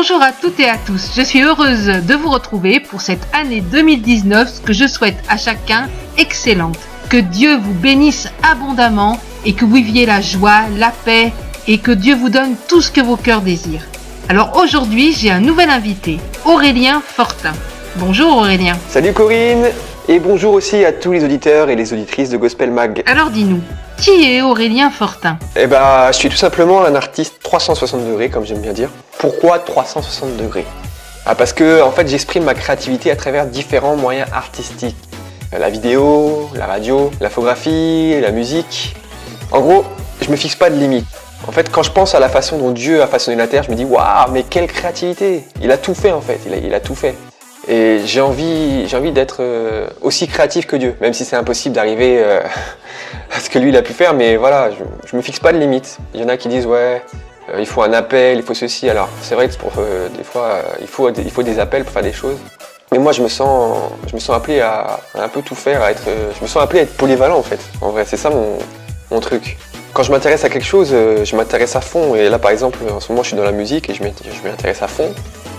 Bonjour à toutes et à tous, je suis heureuse de vous retrouver pour cette année 2019 que je souhaite à chacun excellente. Que Dieu vous bénisse abondamment et que vous viviez la joie, la paix et que Dieu vous donne tout ce que vos cœurs désirent. Alors aujourd'hui, j'ai un nouvel invité, Aurélien Fortin. Bonjour Aurélien. Salut Corinne et bonjour aussi à tous les auditeurs et les auditrices de Gospel Mag. Alors dis-nous, qui est Aurélien Fortin ? Je suis tout simplement un artiste 360 degrés, comme j'aime bien dire. Pourquoi 360 degrés ? Parce que en fait, j'exprime ma créativité à travers différents moyens artistiques. La vidéo, la radio, l'infographie, la musique. En gros, je me fixe pas de limite. En fait, quand je pense à la façon dont Dieu a façonné la terre, je me dis waouh, mais quelle créativité! Il a tout fait en fait, il a tout fait. Et j'ai envie d'être aussi créatif que Dieu, même si c'est impossible d'arriver à ce que lui il a pu faire, mais voilà, je me fixe pas de limite. Il y en a qui disent ouais, il faut un appel, il faut ceci. Alors c'est vrai que des fois il faut des appels pour faire des choses. Mais moi je me sens appelé à un peu tout faire, je me sens appelé à être polyvalent en fait. En vrai, c'est ça mon truc. Quand je m'intéresse à quelque chose, je m'intéresse à fond. Et là par exemple, en ce moment je suis dans la musique et je m'intéresse à fond.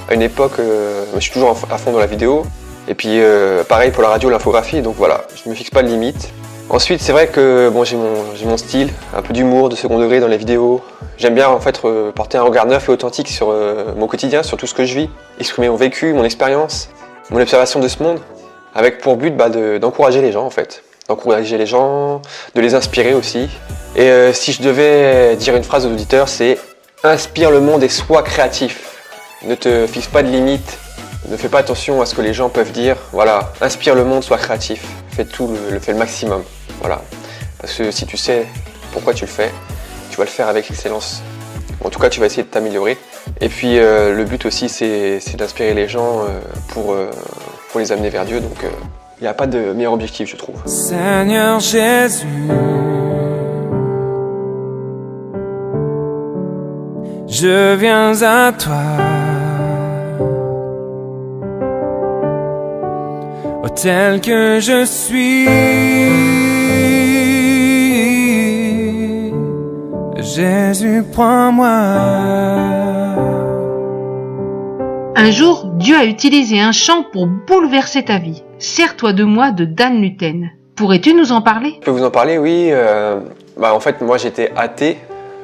À une époque, je suis toujours à fond dans la vidéo. Et puis pareil pour la radio, l'infographie, donc voilà, je ne me fixe pas de limite. Ensuite, c'est vrai que bon, j'ai mon style, un peu d'humour de second degré dans les vidéos. J'aime bien en fait porter un regard neuf et authentique sur mon quotidien, sur tout ce que je vis, exprimer mon vécu, mon expérience, mon observation de ce monde, avec pour but d'encourager les gens en fait. D'encourager les gens, de les inspirer aussi. Et si je devais dire une phrase aux auditeurs, c'est « Inspire le monde et sois créatif ». Ne te fixe pas de limites, ne fais pas attention à ce que les gens peuvent dire. Voilà, inspire le monde, sois créatif, fais le maximum. Voilà, parce que si tu sais pourquoi tu le fais, tu vas le faire avec excellence. En tout cas, tu vas essayer de t'améliorer. Et puis, le but aussi, c'est d'inspirer les gens pour les amener vers Dieu. Donc, il n'y a pas de meilleur objectif, je trouve. Seigneur Jésus, je viens à toi. Oh, tel que je suis, Jésus, prends-moi. Un jour, Dieu a utilisé un chant pour bouleverser ta vie. Sers-toi de moi de Dan Luten. Pourrais-tu nous en parler ? Je peux vous en parler, oui. En fait, moi j'étais athée.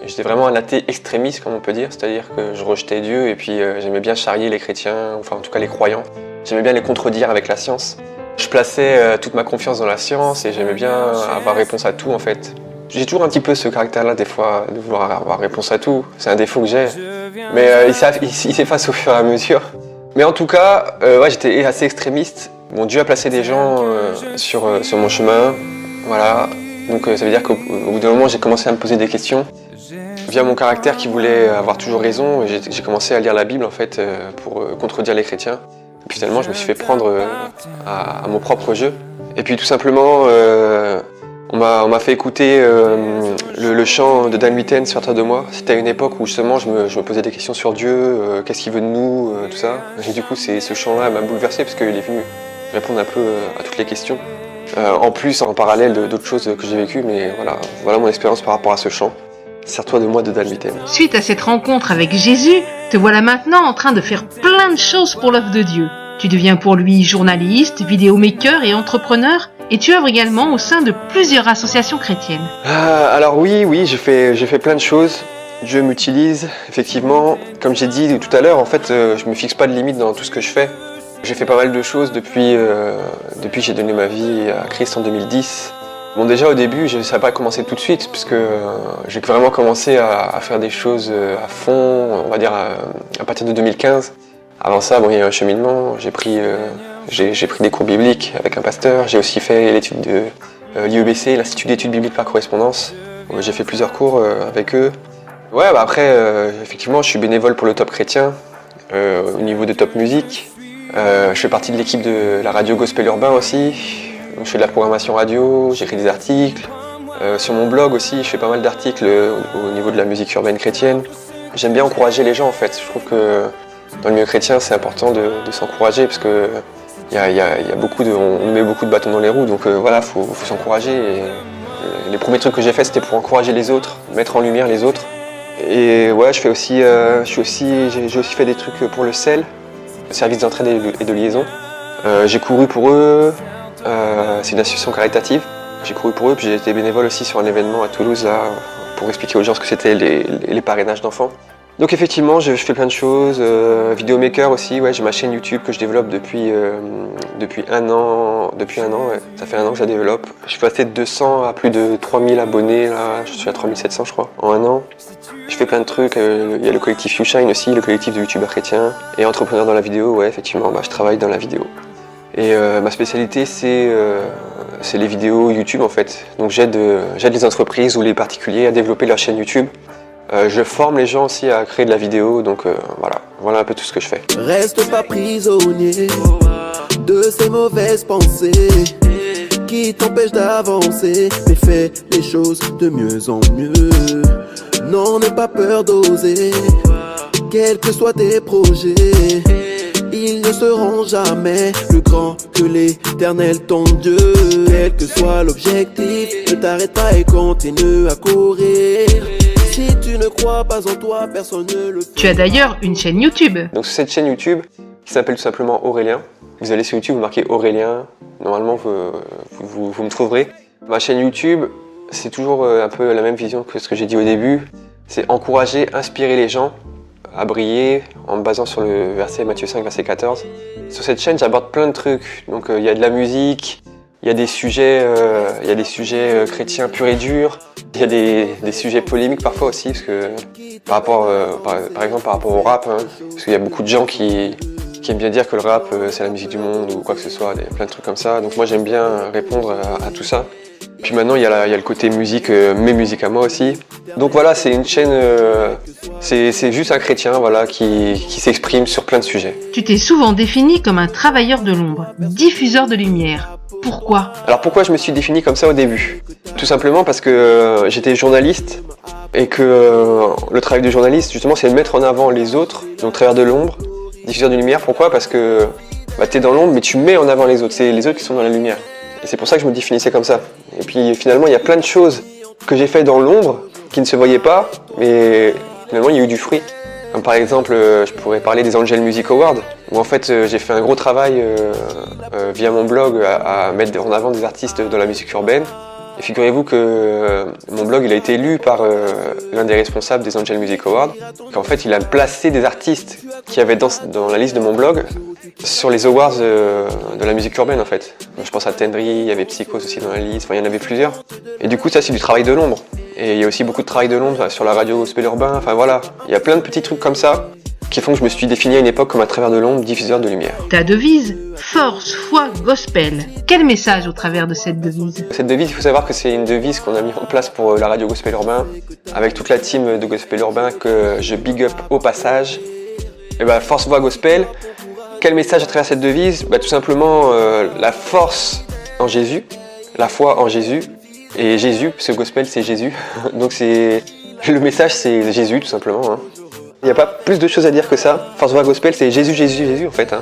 J'étais vraiment un athée extrémiste, comme on peut dire. C'est-à-dire que je rejetais Dieu et puis j'aimais bien charrier les chrétiens, enfin en tout cas les croyants. J'aimais bien les contredire avec la science. Je plaçais toute ma confiance dans la science et j'aimais bien avoir réponse à tout en fait. J'ai toujours un petit peu ce caractère-là des fois, de vouloir avoir réponse à tout. C'est un défaut que j'ai. Mais il s'efface au fur et à mesure. Mais en tout cas, j'étais assez extrémiste. Bon, Dieu a placé des gens sur mon chemin. Voilà. Donc ça veut dire qu'au bout d'un moment, j'ai commencé à me poser des questions. Via mon caractère qui voulait avoir toujours raison, j'ai commencé à lire la Bible en fait pour contredire les chrétiens. Et puis finalement, je me suis fait prendre à mon propre jeu. Et puis tout simplement, on m'a fait écouter le chant de Dan Luten, Sers-toi de moi. C'était à une époque où justement je me posais des questions sur Dieu, qu'est-ce qu'il veut de nous, tout ça. Et du coup, ce chant-là m'a bouleversé parce qu'il est venu répondre un peu à toutes les questions. En plus, en parallèle d'autres choses que j'ai vécues, mais voilà mon expérience par rapport à ce chant. Sers-toi de moi de Dan Luten. Suite à cette rencontre avec Jésus, te voilà maintenant en train de faire plein de choses pour l'œuvre de Dieu. Tu deviens pour lui journaliste, vidéomaker et entrepreneur, et tu œuvres également au sein de plusieurs associations chrétiennes. Alors oui, j'ai fait plein de choses. Dieu m'utilise, effectivement. Comme j'ai dit tout à l'heure, en fait, je me fixe pas de limite dans tout ce que je fais. J'ai fait pas mal de choses depuis que j'ai donné ma vie à Christ en 2010. Bon, déjà au début, ça n'a pas commencé tout de suite, puisque j'ai vraiment commencé à faire des choses à fond, on va dire à partir de 2015. Avant ça, il y a eu un cheminement, j'ai pris des cours bibliques avec un pasteur, j'ai aussi fait l'étude de l'IEBC, l'Institut d'études bibliques par correspondance. J'ai fait plusieurs cours avec eux. Ouais, après, effectivement, je suis bénévole pour le Top Chrétien, au niveau de Top Musique. Je fais partie de l'équipe de la radio Gospel Urbain aussi. Je fais de la programmation radio, j'écris des articles. Sur mon blog aussi, je fais pas mal d'articles au niveau de la musique urbaine chrétienne. J'aime bien encourager les gens en fait. Je trouve que dans le milieu chrétien, c'est important de s'encourager parce que on met beaucoup de bâtons dans les roues. Donc faut s'encourager. Les premiers trucs que j'ai faits, c'était pour encourager les autres, mettre en lumière les autres. Et ouais, j'ai aussi fait des trucs pour le SEL, le service d'entraide et de liaison. J'ai couru pour eux, c'est une association caritative. J'ai couru pour eux, puis j'ai été bénévole aussi sur un événement à Toulouse là, pour expliquer aux gens ce que c'était les parrainages d'enfants. Donc effectivement, je fais plein de choses, vidéomaker aussi, ouais, j'ai ma chaîne YouTube que je développe depuis un an, ouais. Ça fait un an que je la développe. Je suis passé de 200 à plus de 3000 abonnés, là, je suis à 3700 je crois, en un an. Je fais plein de trucs, il y a le collectif YouShine aussi, le collectif de youtubeurs chrétiens, et entrepreneur dans la vidéo, ouais, effectivement, je travaille dans la vidéo. Et ma spécialité, c'est les vidéos YouTube en fait. Donc j'aide les entreprises ou les particuliers à développer leur chaîne YouTube. Je forme les gens aussi à créer de la vidéo, donc voilà un peu tout ce que je fais. Reste pas prisonnier de ces mauvaises pensées qui t'empêchent d'avancer, mais fais les choses de mieux en mieux. Non, n'aie pas peur d'oser, quels que soient tes projets. Ils ne seront jamais plus grands que l'Éternel ton Dieu. Quel que soit l'objectif, ne t'arrête pas et continue à courir. Si tu ne crois pas en toi, personne ne le fait. Tu as d'ailleurs une chaîne YouTube. Donc sur cette chaîne YouTube, qui s'appelle tout simplement Aurélien, vous allez sur YouTube, vous marquez Aurélien, normalement vous me trouverez. Ma chaîne YouTube, c'est toujours un peu la même vision que ce que j'ai dit au début. C'est encourager, inspirer les gens à briller en me basant sur le verset Matthieu 5, verset 14. Sur cette chaîne, j'aborde plein de trucs. Donc il y a de la musique, il y a des sujets chrétiens purs et durs. Il y a des sujets polémiques parfois aussi, parce que par exemple par rapport au rap, hein, parce qu'il y a beaucoup de gens qui aiment bien dire que le rap c'est la musique du monde ou quoi que ce soit, plein de trucs comme ça. Donc moi j'aime bien répondre à tout ça. Puis maintenant il y a le côté musique, mes musiques à moi aussi. Donc voilà, c'est une chaîne, c'est juste un chrétien voilà, qui s'exprime sur plein de sujets. Tu t'es souvent défini comme un travailleur de l'ombre, diffuseur de lumière. Pourquoi ? Alors pourquoi je me suis défini comme ça au début ? Tout simplement parce que j'étais journaliste et que le travail de journaliste justement c'est de mettre en avant les autres, donc travailleur de l'ombre, diffuseur de lumière. Pourquoi ? Parce que tu es dans l'ombre mais tu mets en avant les autres, c'est les autres qui sont dans la lumière. Et c'est pour ça que je me définissais comme ça. Et puis finalement il y a plein de choses que j'ai fait dans l'ombre qui ne se voyaient pas, mais finalement il y a eu du fruit. Comme par exemple, je pourrais parler des Angel Music Awards, où en fait j'ai fait un gros travail via mon blog à mettre en avant des artistes dans la musique urbaine. Et figurez-vous que mon blog il a été lu par l'un des responsables des Angel Music Awards, qu'en fait il a placé des artistes qui avaient dans la liste de mon blog sur les awards de la musique urbaine en fait. Je pense à Tendry, il y avait Psychos aussi dans la liste, il y en avait plusieurs. Et du coup ça c'est du travail de l'ombre. Et il y a aussi beaucoup de travail de l'ombre sur la radio gospel urbain, enfin voilà. Il y a plein de petits trucs comme ça qui font que je me suis défini à une époque comme à travers de l'ombre, diffuseur de lumière. Ta devise, force, foi, gospel. Quel message au travers de cette devise ? Cette devise, il faut savoir que c'est une devise qu'on a mis en place pour la radio gospel urbain, avec toute la team de gospel urbain que je big up au passage. Et force, foi, gospel. Quel message à travers cette devise ? Tout simplement la force en Jésus, la foi en Jésus, et Jésus, parce que gospel c'est Jésus. Donc le message c'est Jésus tout simplement. Hein. Il n'y a pas plus de choses à dire que ça. Force Voix Gospel, c'est Jésus, Jésus, Jésus en fait. Hein.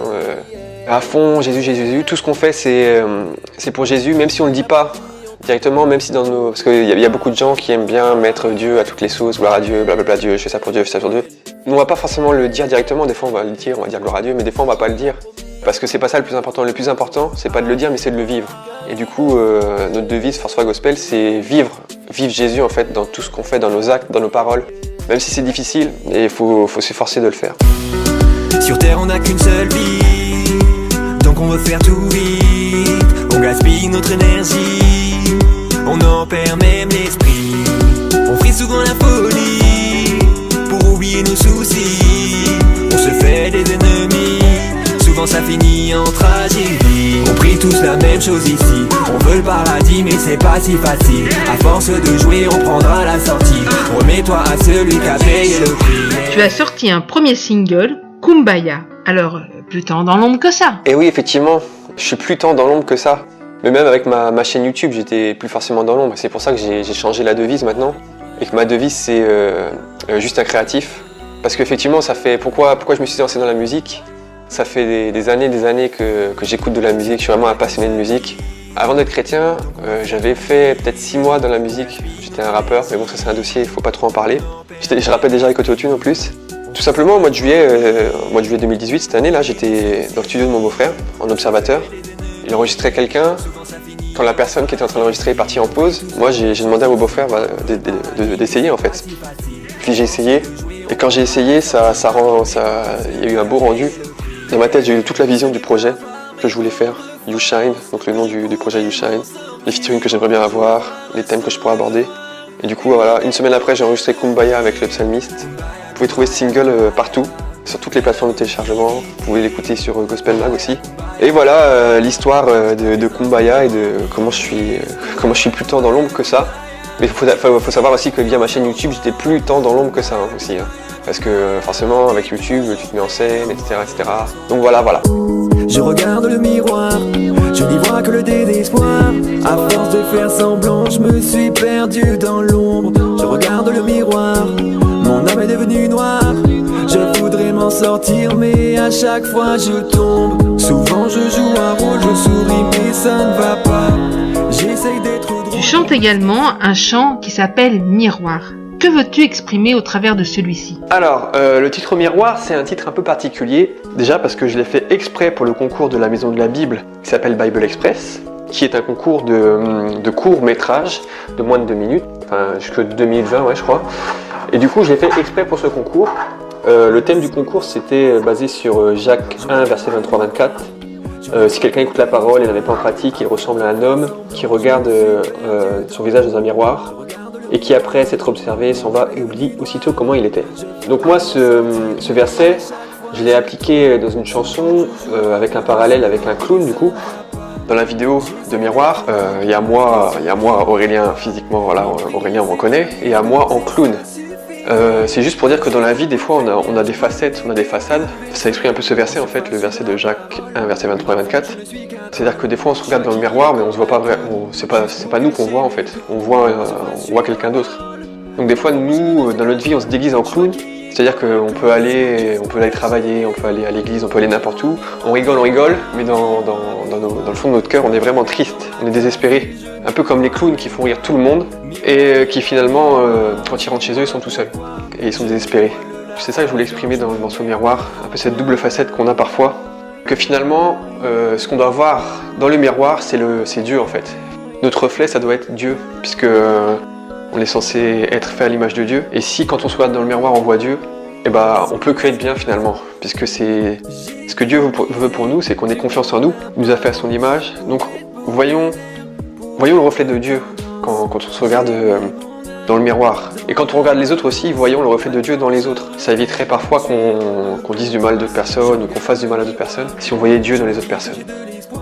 À fond, Jésus, Jésus, Jésus. Tout ce qu'on fait, c'est pour Jésus, même si on ne le dit pas directement, même si dans nos... Parce qu'il y a beaucoup de gens qui aiment bien mettre Dieu à toutes les sauces, gloire à Dieu, blablabla, Dieu, je fais ça pour Dieu, je fais ça pour Dieu. Nous, on va pas forcément le dire directement, des fois on va le dire, on va dire gloire à Dieu, mais des fois on va pas le dire. Parce que c'est pas ça le plus important. Le plus important, c'est pas de le dire, mais c'est de le vivre. Et du coup, notre devise, Force Voix Gospel, c'est vivre Jésus en fait, dans tout ce qu'on fait, dans nos actes, dans nos paroles. Même si c'est difficile, il faut s'efforcer de le faire. Sur terre on n'a qu'une seule vie, donc on veut faire tout vite. On gaspille notre énergie, on en perd même l'esprit. On frise souvent la folie, pour oublier nos soucis. On se fait des ennemis, souvent ça finit en tragédie. On prie tous la même chose ici, on veut le paradis mais c'est pas si facile. À force de jouer on prendra la sortie, remets-toi à celui qui a payé le prix. Tu as sorti un premier single, Kumbaya. Alors, plus tant dans l'ombre que ça. Et oui, effectivement, je suis plus tant dans l'ombre que ça. Mais même avec ma chaîne YouTube, j'étais plus forcément dans l'ombre. C'est pour ça que j'ai changé la devise maintenant. Et que ma devise, c'est juste un créatif. Parce qu'effectivement, ça fait... Pourquoi je me suis lancé dans la musique ? Ça fait des années que j'écoute de la musique. Je suis vraiment un passionné de musique. Avant d'être chrétien, j'avais fait peut-être 6 mois dans la musique. J'étais un rappeur, mais bon, ça c'est un dossier, il faut pas trop en parler. Je rappelle déjà avec Autotune en plus. Tout simplement, au mois de juillet 2018, cette année, là, j'étais dans le studio de mon beau-frère, en observateur. Il enregistrait quelqu'un. Quand la personne qui était en train d'enregistrer est partie en pause, moi j'ai demandé à mon beau-frère d'essayer en fait. Puis j'ai essayé, et quand j'ai essayé, il y a eu un beau rendu. Dans ma tête, j'ai eu toute la vision du projet que je voulais faire. You Shine, donc le nom du projet You Shine, les featuring que j'aimerais bien avoir, les thèmes que je pourrais aborder. Et du coup, voilà, une semaine après, j'ai enregistré Kumbaya avec le psalmiste. Vous pouvez trouver ce single partout, sur toutes les plateformes de téléchargement. Vous pouvez l'écouter sur Gospel Mag aussi. Et voilà l'histoire de Kumbaya et de comment je suis plus tant dans l'ombre que ça. Mais il faut savoir aussi que via ma chaîne YouTube, j'étais plus tant dans l'ombre que ça aussi. Parce que forcément, avec YouTube, tu te mets en scène, etc. etc. Donc voilà. Je regarde le miroir, je n'y vois que le désespoir. À force de faire semblant, je me suis perdu dans l'ombre. Je regarde le miroir, mon âme est devenue noire. Je voudrais m'en sortir, mais à chaque fois je tombe. Souvent je joue un rôle, je souris, mais ça ne va pas. J'essaye d'être drôle. Tu chantes également un chant qui s'appelle Miroir. Que veux-tu exprimer au travers de celui-ci? Alors, le titre Miroir, c'est un titre un peu particulier. Déjà parce que je l'ai fait exprès pour le concours de la Maison de la Bible qui s'appelle Bible Express, qui est un concours de court-métrage de moins de 2 minutes, enfin jusqu'en 2020, ouais, je crois. Et du coup, je l'ai fait exprès pour ce concours. Le thème du concours, c'était basé sur Jacques 1, verset 23-24. Si quelqu'un écoute la parole et n'avait pas en pratique, il ressemble à un homme qui regarde son visage dans un miroir et qui, après s'être observé, s'en va et oublie aussitôt comment il était. Donc moi, ce verset, je l'ai appliqué dans une chanson avec un parallèle avec un clown, du coup. Dans la vidéo de Miroir, il y a moi Aurélien physiquement, voilà, Aurélien on reconnaît, et il y a moi en clown. C'est juste pour dire que dans la vie, des fois, on a des facettes, on a des façades. Ça exprime un peu ce verset, en fait, le verset de Jacques 1, verset 23 et 24. C'est-à-dire que des fois, on se regarde dans le miroir, mais on se voit pas vraiment. C'est pas nous qu'on voit, en fait. On voit quelqu'un d'autre. Donc des fois, nous, dans notre vie, on se déguise en clown. C'est-à-dire qu'on peut aller travailler, on peut aller à l'église, on peut aller n'importe où. On rigole, mais dans le fond de notre cœur, on est vraiment triste, on est désespéré. Un peu comme les clowns qui font rire tout le monde et qui finalement, quand ils rentrent chez eux, ils sont tout seuls et ils sont désespérés. C'est ça que je voulais exprimer dans le morceau Miroir, un peu cette double facette qu'on a parfois. Que finalement, ce qu'on doit voir dans le miroir, c'est Dieu en fait. Notre reflet, ça doit être Dieu, puisque on est censé être fait à l'image de Dieu. Et si quand on se regarde dans le miroir, on voit Dieu, eh ben, on peut que être bien finalement, puisque c'est ce que Dieu veut pour nous, c'est qu'on ait confiance en nous. Il nous a fait à son image. Donc voyons le reflet de Dieu quand on se regarde dans le miroir. Et quand on regarde les autres aussi, voyons le reflet de Dieu dans les autres. Ça éviterait parfois qu'on dise du mal d'autres personnes ou qu'on fasse du mal à d'autres personnes si on voyait Dieu dans les autres personnes.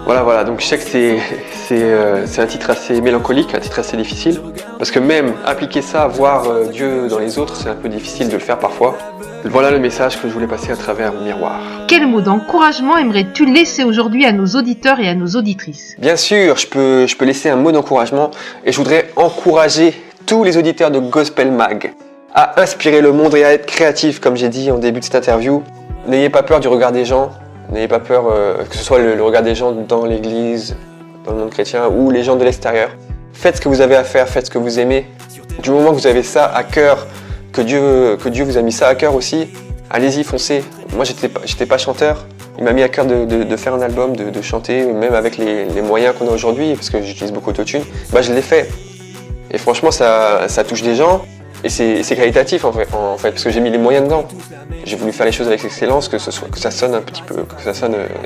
Voilà, donc je sais que c'est un titre assez mélancolique, un titre assez difficile, parce que même appliquer ça, voir Dieu dans les autres, c'est un peu difficile de le faire parfois. Voilà le message que je voulais passer à travers Miroir. Quel mot d'encouragement aimerais-tu laisser aujourd'hui à nos auditeurs et à nos auditrices? Bien sûr, je peux laisser un mot d'encouragement, et je voudrais encourager tous les auditeurs de Gospel Mag à inspirer le monde et à être créatifs, comme j'ai dit en début de cette interview. N'ayez pas peur du regard des gens. N'ayez pas peur que ce soit le regard des gens dans l'église, dans le monde chrétien ou les gens de l'extérieur. Faites ce que vous avez à faire, faites ce que vous aimez. Du moment que vous avez ça à cœur, que Dieu vous a mis ça à cœur aussi, allez-y, foncez. Moi, j'étais pas chanteur. Il m'a mis à cœur de faire un album, de chanter, même avec les moyens qu'on a aujourd'hui, parce que j'utilise beaucoup Autotune. Je l'ai fait. Et franchement, ça touche des gens. Et c'est qualitatif en fait, parce que j'ai mis les moyens dedans. J'ai voulu faire les choses avec excellence, que ça sonne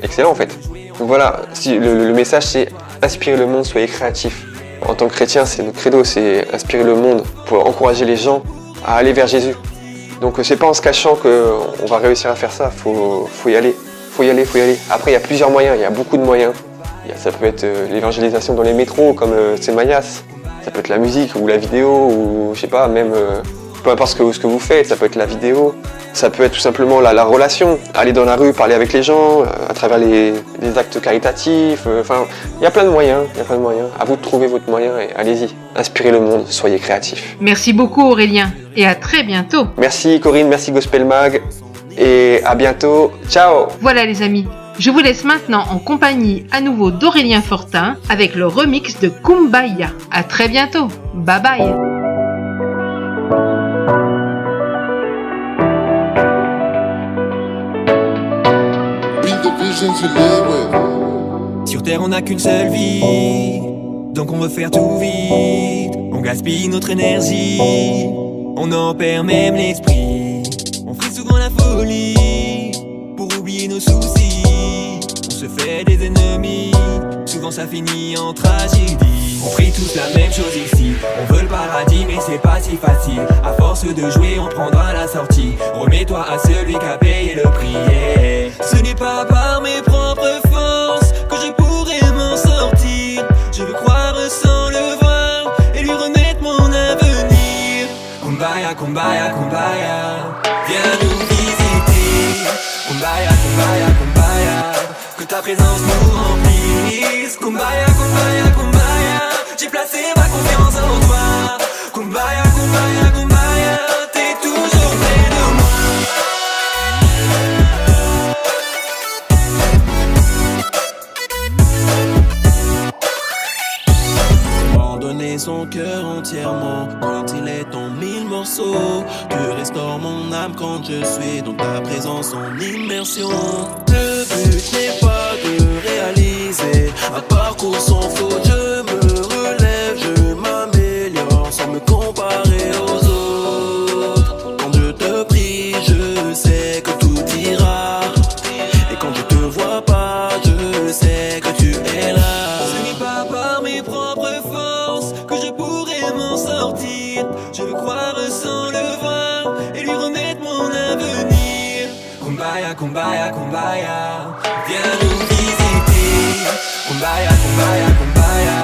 excellent en fait. Donc voilà, le message c'est inspirer le monde, soyez créatifs. En tant que chrétien, c'est notre credo, c'est inspirer le monde pour encourager les gens à aller vers Jésus. Donc c'est pas en se cachant qu'on va réussir à faire ça, faut y aller. Après il y a plusieurs moyens, il y a beaucoup de moyens. Ça peut être l'évangélisation dans les métros comme c'est Mayas. Ça peut être la musique ou la vidéo ou je sais pas, même peu importe ce que vous faites, ça peut être la vidéo, ça peut être tout simplement la relation, aller dans la rue, parler avec les gens, à travers les actes caritatifs, il y a plein de moyens, à vous de trouver votre moyen et allez-y, inspirez le monde, soyez créatifs. Merci beaucoup Aurélien et à très bientôt. Merci Corinne, merci Gospel Mag et à bientôt, ciao. Voilà les amis, Je vous laisse maintenant en compagnie à nouveau d'Aurélien Fortin avec le remix de Kumbaya. À très bientôt. Bye bye. Sur terre on n'a qu'une seule vie, donc on veut faire tout vite. On gaspille notre énergie, on en perd même l'esprit. On fait souvent la folie pour oublier nos soucis. On se fait des ennemis, souvent ça finit en tragédie. On prie tous la même chose ici, on veut le paradis mais c'est pas si facile. À force de jouer on prendra la sortie. Remets-toi à celui qui a payé le prix, yeah. Ce n'est pas par mes propres forces que je pourrais m'en sortir. Je veux croire sans le voir et lui remettre mon avenir. Kumbaya, kumbaya, kumbaya, viens nous visiter. Kumbaya, kumbaya, kumbaya, que ta présence nous remplisse. Kumbaya, kumbaya, kumbaya, j'ai placé ma confiance en toi. Kumbaya, kumbaya, kumbaya, t'es toujours près de moi. Donner son cœur entièrement quand il est en 1000 morceaux. Tu restaures mon âme quand je suis dans ta présence en immersion. Le but n'est pas de réaliser un parcours sans faute. Je me relève, je m'améliore sans me comparer aux autres. Quand je te prie, je sais que tout ira. Et quand je te vois pas, je sais que tu es là. Ce n'est pas par mes propres forces que je pourrais m'en sortir. Je veux croire sans le voir et lui remettre mon avenir. Kumbaya, kumbaya, kumbaya, viens nous visiter. Kumbaya, kumbaya, kumbaya,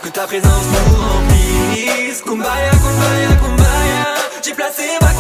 que ta présence nous remplisse. Kumbaya, kumbaya, kumbaya, j'ai placé ma